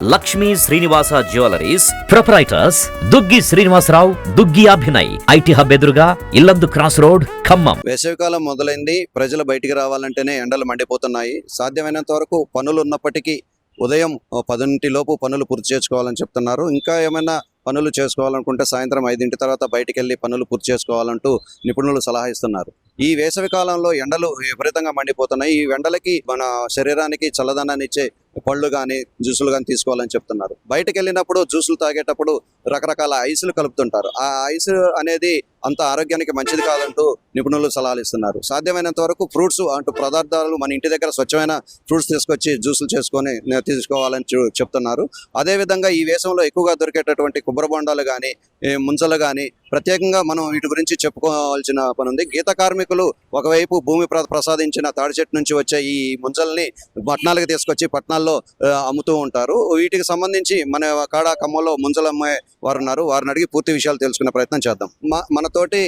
Lakshmi Srinivasa jewelleries proprietors Duggi Srinivasarao, Duggi Abhinay, IT hub ఎదురుగా Yellandu cross road, Khammam. వేసవికాలం మొదలైంది. ప్రజలు బయటికి రావాలంటేనే ఎండలు మండిపోతున్నాయి. సాధ్యమైనంత వరకు పనులు ఉన్నప్పటికీ ఉదయం 10 లోపు పనులు పూర్తి చేసుకోవాలని చెప్తున్నారు. ఇంకా ఏమైనా పనులు చేసుకోవాలనుకుంటే సాయంత్రం 5 తర్వాత బయటికి వెళ్ళి పనులు పూర్తి చేసుకోవాలంటూ నిపుణులు సలహా ఇస్తున్నారు. ఈ వేసవి కాలంలో ఎండలు విపరీతంగా మండిపోతున్నాయి. ఈ ఎండలకి మన శరీరానికి చల్లదనాన్ని ఇచ్చే పళ్ళు కానీ జ్యూసులు కానీ తీసుకోవాలని చెప్తున్నారు. బయటకు వెళ్ళినప్పుడు జ్యూసులు తాగేటప్పుడు రకరకాల ఐసులు కలుపుతుంటారు. ఆ ఐస్ అనేది అంత ఆరోగ్యానికి మంచిది కాదంటూ నిపుణులు సలహాలు ఇస్తున్నారు. సాధ్యమైనంత వరకు ఫ్రూట్స్ అంటూ పదార్థాలు మన ఇంటి దగ్గర స్వచ్ఛమైన ఫ్రూట్స్ తీసుకొచ్చి జ్యూసులు చేసుకొని తీసుకోవాలని చెప్తున్నారు. అదేవిధంగా ఈ వేసంలో ఎక్కువగా దొరికేటటువంటి కొబ్బరి బొండాలు కానీ ముంజలు కానీ ప్రత్యేకంగా మనం వీటి గురించి చెప్పుకోవాల్సిన పని ఉంది. గీత కార్మికులు ఒకవైపు భూమి ప్రసాదించిన తాడి చెట్టు నుంచి వచ్చే ఈ ముంజల్ని పట్టణాలకు తీసుకొచ్చి పట్టణాల్లో అమ్ముతూ ఉంటారు. వీటికి సంబంధించి మన కాడ ఖమ్మంలో ముంజలు అమ్మే వారు ఉన్నారు. వారిని అడిగి పూర్తి విషయాలు తెలుసుకునే ప్రయత్నం చేద్దాం. మనతోటి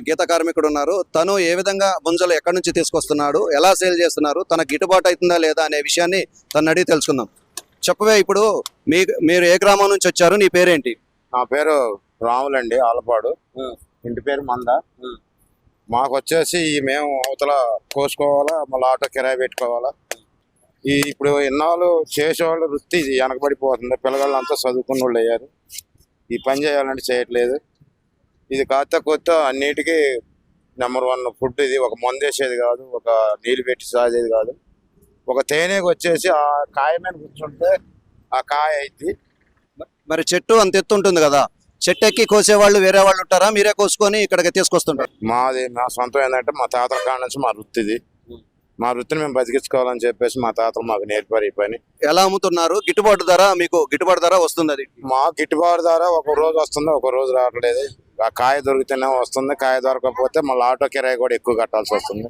గీత కార్మికుడు ఉన్నారు. తను ఏ విధంగా ముంజలు ఎక్కడి నుంచి తీసుకొస్తున్నాడు, ఎలా సేల్ చేస్తున్నారు, తన గిట్టుబాటు అవుతుందా లేదా అనే విషయాన్ని తను అడిగి తెలుసుకుందాం. చెప్పవే, ఇప్పుడు మీరు ఏ గ్రామం నుంచి వచ్చారు? నీ పేరేంటి? నా పేరు రాములండి, ఆలపాడు. ఇంటి పేరు మంద. మాకు వచ్చేసి మేము అవతల కోసుకోవాలా, మళ్ళీ ఆటో కిరాయి పెట్టుకోవాలా. ఇప్పుడు ఇన్నాళ్ళు చేసేవాళ్ళు వృత్తి వెనకబడిపోతుంది. పిల్లగాళ్ళంతా చదువుకున్న వాళ్ళు అయ్యారు. ఈ పని చేయాలంటే చేయట్లేదు. ఇది కొత్త అన్నిటికీ నెంబర్ 1 ఫుడ్. ఇది ఒక మందేసేది కాదు, ఒక నీళ్ళు పెట్టి సాగేది కాదు. ఒక తేనెకి వచ్చేసి ఆ కాయ మీద కూర్చుంటే ఆ కాయ అయింది. మరి చెట్టు అంత ఎత్తు ఉంటుంది కదా, చెట్టు ఎక్కి కోసేవాళ్ళు వేరే వాళ్ళు ఉంటారా? మీరే కోసుకొని ఇక్కడికి తీసుకొస్తుంటారు? మా సొంతం ఏంటంటే మా తాతల కాడ నుంచి మా వృత్తిది. మా వృత్తిని మేము బతికించుకోవాలని చెప్పేసి మా తాతలు మాకు నేర్పారు ఈ పని. ఎలా అమ్ముతున్నారు? గిట్టుబాటు ధర మీకు గిట్టుబాటు ధర వస్తుంది? అది మా గిట్టుబాటు ధర ఒక రోజు వస్తుంది, ఒక రోజు రావట్లేదు. ఆ కాయ దొరికితేనే వస్తుంది, కాయ దొరకకపోతే మళ్ళీ ఆటో కిరాయి కూడా ఎక్కువ కట్టాల్సి వస్తుంది.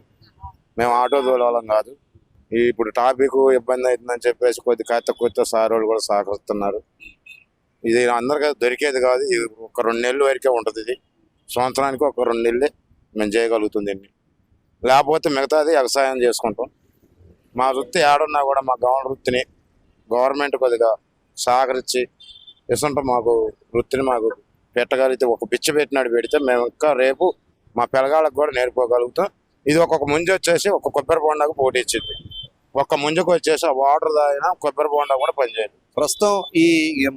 మేము ఆటో దూరాలం కాదు. ఇప్పుడు టాపిక్ ఇబ్బంది అవుతుందని చెప్పేసి కొద్ది సార్ వాళ్ళు కూడా సహకరిస్తున్నారు. ఇది అందరికీ దొరికేది కాదు. ఇది ఒక 2 నెలల వరకే ఉంటుంది. ఇది సంవత్సరానికి ఒక 2 నెలలే మేము చేయగలుగుతుంది. లేకపోతే మిగతాది వ్యవసాయం చేసుకుంటాం. మా వృత్తి ఏడున్నా కూడా మా వృత్తిని గవర్నమెంట్ కొద్దిగా సహకరించి ఇస్తుంటే మాకు వృత్తిని మాకు పెట్టగలిగితే, ఒక పిచ్చి పెట్టినాడు పెడితే మేము ఇంకా రేపు మా పిల్లగాళ్ళకు కూడా నేర్పుకోగలుగుతాం. ఇది ఒక్కొక్క ముంజ వచ్చేసి ఒక కొబ్బరి బొండాకు పోటీ ఇచ్చింది. ఒక్క ముంజకు వచ్చేసి ఆ వాటర్ తాగినా కొబ్బరి బొండా కూడా పనిచేయదు. ప్రస్తుతం ఈ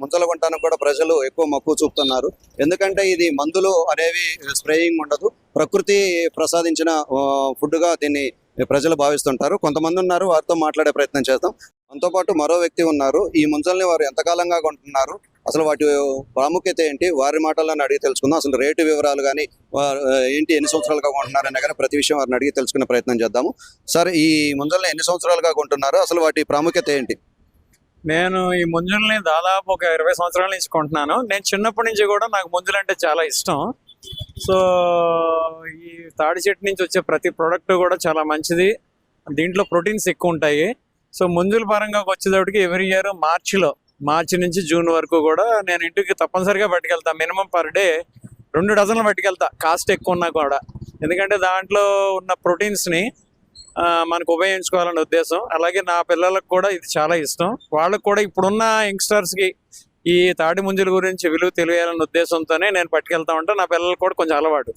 ముంజల గుంటానికి కూడా ప్రజలు ఎక్కువ మక్కువ చూపుతున్నారు. ఎందుకంటే ఇది మందులు అనేవి స్ప్రేయింగ్ ఉండదు, ప్రకృతి ప్రసాదించిన ఫుడ్గా దీన్ని ప్రజలు భావిస్తుంటారు. కొంతమంది ఉన్నారు, వారితో మాట్లాడే ప్రయత్నం చేద్దాం. మనతో పాటు మరో వ్యక్తి ఉన్నారు. ఈ ముంజల్ని వారు ఎంతకాలంగా కొంటున్నారు, అసలు వాటి ప్రాముఖ్యత ఏంటి, వారి మాటలను అడిగి తెలుసుకుందాం. అసలు రేటు వివరాలు కానీ ఏంటి, ఎన్ని సంవత్సరాలుగా కొంటున్నారనే కానీ ప్రతి విషయం వారిని అడిగి తెలుసుకునే ప్రయత్నం చేద్దాము. సార్, ఈ ముంజల్ని ఎన్ని సంవత్సరాలుగా కొంటున్నారు, అసలు వాటి ప్రాముఖ్యత ఏంటి? నేను ఈ ముంజుల్ని దాదాపు ఒక 20 సంవత్సరాల నుంచి కొంటున్నాను. నేను చిన్నప్పటి నుంచి కూడా నాకు ముంజులు అంటే చాలా ఇష్టం. సో ఈ తాడి చెట్టు నుంచి వచ్చే ప్రతి ప్రోడక్ట్ కూడా చాలా మంచిది. దీంట్లో ప్రోటీన్స్ ఎక్కువ ఉంటాయి. సో ముంజుల పరంగా వచ్చేటప్పటికి ఎవ్రీ ఇయర్ మార్చి నుంచి జూన్ వరకు కూడా నేను ఇంటికి తప్పనిసరిగా పట్టుకెళ్తాను. మినిమం పర్ డే 2 డజన్లు పట్టుకెళ్తా, కాస్ట్ ఎక్కువ ఉన్నా కూడా. ఎందుకంటే దాంట్లో ఉన్న ప్రోటీన్స్ని మనకు ఉపయోగించుకోవాలనే ఉద్దేశం. అలాగే నా పిల్లలకు కూడా ఇది చాలా ఇష్టం. వాళ్ళకు కూడా ఇప్పుడున్న యంగ్స్టర్స్కి ఈ తాటి ముంజల గురించి విలువ తెలియాలనే ఉద్దేశంతోనే నేను పట్టుకెళ్తా ఉంటాను. నా పిల్లలకు కూడా కొంచెం అలవాటు.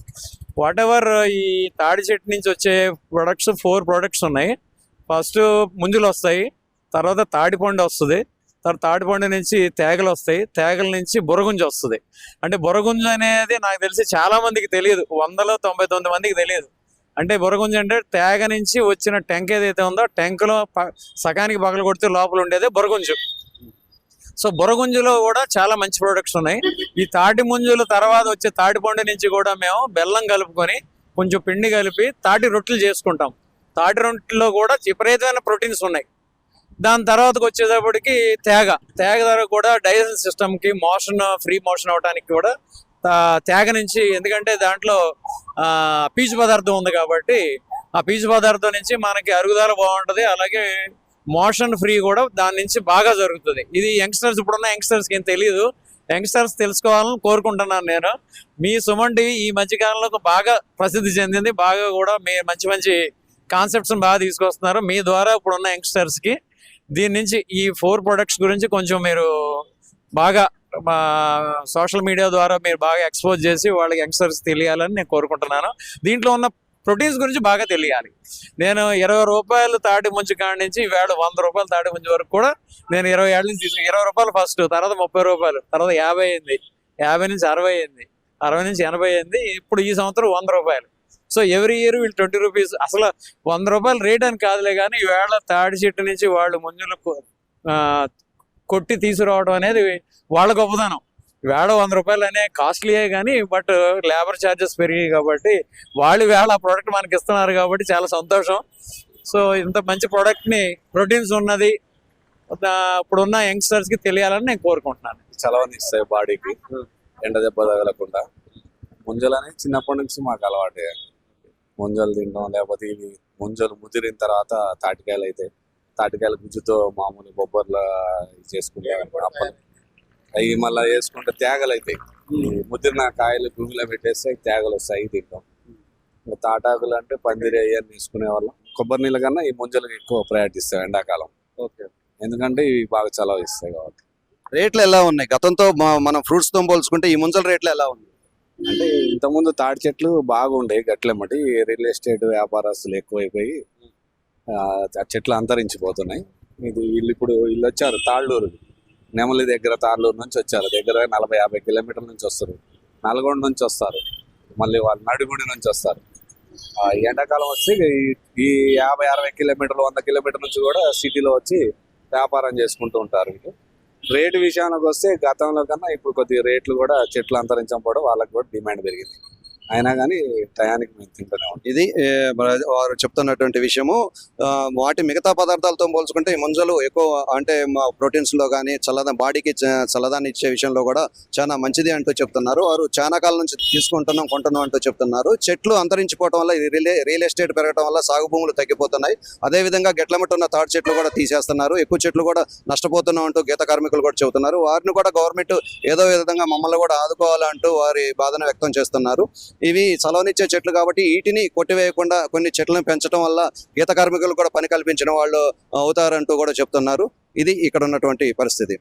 వాట్ ఎవర్ ఈ తాడి చెట్టు నుంచి వచ్చే ప్రొడక్ట్స్ 4 ప్రొడక్ట్స్ ఉన్నాయి. ఫస్ట్ ముంజులు వస్తాయి, తర్వాత తాడిపండు వస్తుంది, తర్వాత తాడిపండు నుంచి తేగలు వస్తాయి, తేగల నుంచి బుర్రగుంజ వస్తుంది. అంటే బుర్రగుంజ అనేది నాకు తెలిసి చాలా మందికి తెలియదు, 100లో 99 మందికి తెలియదు. అంటే బుర్రగుంజ అంటే తేగ నుంచి వచ్చిన టెంక్ ఏదైతే ఉందో టెంకులో సగానికి పగలు కొడితే లోపల ఉండేదే బుర్రగుంజు. సో బుర్రగుంజులో కూడా చాలా మంచి ప్రొడక్ట్స్ ఉన్నాయి. ఈ తాటి ముంజుల తర్వాత వచ్చే తాటిపండు నుంచి కూడా మేము బెల్లం కలుపుకొని కొంచెం పిండి కలిపి తాటి రొట్టెలు చేసుకుంటాం. తాటి రొట్టెల్లో కూడా విపరీతమైన ప్రోటీన్స్ ఉన్నాయి. దాని తర్వాతకు వచ్చేటప్పటికి తేగ ద్వారా కూడా డైజెషన్ సిస్టమ్కి ఫ్రీ మోషన్ అవడానికి కూడా తేగ నుంచి, ఎందుకంటే దాంట్లో పీచు పదార్థం ఉంది కాబట్టి ఆ పీచు పదార్థం నుంచి మనకి అరుగుదల బాగుంటుంది. అలాగే మోషన్ ఫ్రీ కూడా దాని నుంచి బాగా జరుగుతుంది. ఇది యంగ్స్టర్స్, ఇప్పుడున్న యంగ్స్టర్స్కి ఏం తెలియదు. యంగ్స్టర్స్ తెలుసుకోవాలని కోరుకుంటున్నాను నేను. మీ సుమన్ టీవీ ఈ మధ్యకాలంలో బాగా ప్రసిద్ధి చెందింది. బాగా కూడా మీ మంచి కాన్సెప్ట్స్ని బాగా తీసుకొస్తున్నారు. మీ ద్వారా ఇప్పుడున్న యంగ్స్టర్స్కి దీని నుంచి ఈ 4 ప్రొడక్ట్స్ గురించి కొంచెం మీరు బాగా సోషల్ మీడియా ద్వారా మీరు బాగా ఎక్స్పోజ్ చేసి వాళ్ళకి యంగ్స్టర్స్ తెలియాలని నేను కోరుకుంటున్నాను. దీంట్లో ఉన్న ప్రోటీన్స్ గురించి బాగా తెలియాలి. నేను 20 రూపాయలు తాటి ముంచి కాడి నుంచి ఈవేళ 100 రూపాయలు తాటి ముంచి వరకు కూడా నేను 20 ఏళ్ళ నుంచి తీసుకుని 20 రూపాయలు ఫస్ట్, తర్వాత 30 రూపాయలు, తర్వాత 50 అయింది, 50 నుంచి 60 అయింది, 60 నుంచి 80 అయింది, ఇప్పుడు ఈ సంవత్సరం 100 రూపాయలు. సో ఎవ్రీ ఇయర్ వీళ్ళు 20 రూపీస్. అసలు 100 రూపాయలు రేట్ అని కాదులే కానీ ఈవేళ తాడి చెట్టు నుంచి వాళ్ళు ముంజులు కొట్టి తీసుకురావడం అనేది వాళ్ళ గొప్పదనం. వేళ 100 రూపాయలు అనే కాస్ట్లీయే కానీ బట్ లేబర్ ఛార్జెస్ పెరిగాయి కాబట్టి వాళ్ళు వేళ ఆ ప్రోడక్ట్ మనకి ఇస్తున్నారు కాబట్టి చాలా సంతోషం. సో ఇంత మంచి ప్రోడక్ట్ని ప్రోటీన్స్ ఉన్నది ఇప్పుడున్న యంగ్స్టర్స్కి తెలియాలని నేను కోరుకుంటున్నాను. చలవని ఇస్తాయి బాడీకి, ఎండ దెబ్బ తగలకుండా. ముంజలని చిన్నప్పటి నుంచి మాకు అలవాటే. ముంజలు తింటాం, లేకపోతే ఇవి ముంజలు ముదిరిన తర్వాత తాటికాయలు అయితే తాటికాయల గుజ్జుతో మామూలు బొబ్బర్లు చేసుకుంటాం. అప్పలు అవి మళ్ళీ వేసుకుంటే తేగలు అవుతాయి. ఈ ముదిరిన కాయలు భూమిలో పెట్టేస్తే తేగలు వస్తాయి, అవి తింటాం. ఇంకా తాటాకులు అంటే పందిరి అయ్యని తీసుకునే వాళ్ళం. కొబ్బరి నీళ్ళ కన్నా ఈ ముంజలకు ఎక్కువ ప్రయారిటీ ఇస్తాం ఎండాకాలం. ఎందుకంటే ఇవి బాగా చలవ ఇస్తాయి కాబట్టి. రేట్లు ఎలా ఉన్నాయి గతంతో మనం ఫ్రూట్స్ తో పోల్చుకుంటే ఈ ముంజల రేట్లు ఎలా ఉన్నాయి? అంటే ఇంతకుముందు తాటి చెట్లు బాగుండే గట్లెమ్మటి రియల్ ఎస్టేట్ వ్యాపారస్తులు ఎక్కువైపోయి ఆ చెట్లు అంతరించిపోతున్నాయి. వీళ్ళు వచ్చారు తాళ్ళూరు, నెమలి దగ్గర తాళ్ళూరు నుంచి వచ్చారు. దగ్గర 40-50 కిలోమీటర్ల నుంచి వస్తారు. నల్గొండ నుంచి వస్తారు, మళ్ళీ వాళ్ళు నడిగుడి నుంచి వస్తారు. ఎండాకాలం వచ్చి ఈ 50-60 కిలోమీటర్లు 100 కిలోమీటర్ల నుంచి కూడా సిటీలో వచ్చి వ్యాపారం చేసుకుంటూ ఉంటారు. వీళ్ళు రేటు విషయానికి వస్తే గతంలో కన్నా ఇప్పుడు కొద్దిగా రేట్లు కూడా చెట్లు అంతరించకపోవడం వాళ్ళకి కూడా డిమాండ్ పెరిగింది. అయినా కానీ టయానికి మేము తింటూనే ఉంటాం. ఇది వారు చెప్తున్నటువంటి విషయము. వాటి మిగతా పదార్థాలతో పోల్చుకుంటే ఈ ముంజలు ఎక్కువ అంటే ప్రోటీన్స్ లో కానీ బాడీకి చల్లదాన్ని ఇచ్చే విషయంలో కూడా చాలా మంచిది అంటూ చెప్తున్నారు. వారు చాలా కాలం నుంచి కొంటున్నాం అంటూ చెప్తున్నారు. చెట్లు అంతరించిపోవడం వల్ల రియల్ ఎస్టేట్ పెరగడం వల్ల సాగు భూములు తగ్గిపోతున్నాయి. అదేవిధంగా గెట్లమట్టు ఉన్న తాటి చెట్లు కూడా తీసేస్తున్నారు. ఎక్కువ చెట్లు కూడా నష్టపోతున్నాం అంటూ గీత కార్మికులు కూడా చెబుతున్నారు. వారిని కూడా గవర్నమెంట్ ఏదో విధంగా మమ్మల్ని కూడా ఆదుకోవాలంటూ వారి బాధను వ్యక్తం చేస్తున్నారు. ఇవి చలవనిచ్చే చెట్లు కాబట్టి వీటిని కొట్టివేయకుండా కొన్ని చెట్లను పెంచడం వల్ల గీత కార్మికులు కూడా పని కల్పించిన వాళ్ళు అవుతారంటూ కూడా చెప్తున్నారు. ఇది ఇక్కడ ఉన్నటువంటి పరిస్థితి.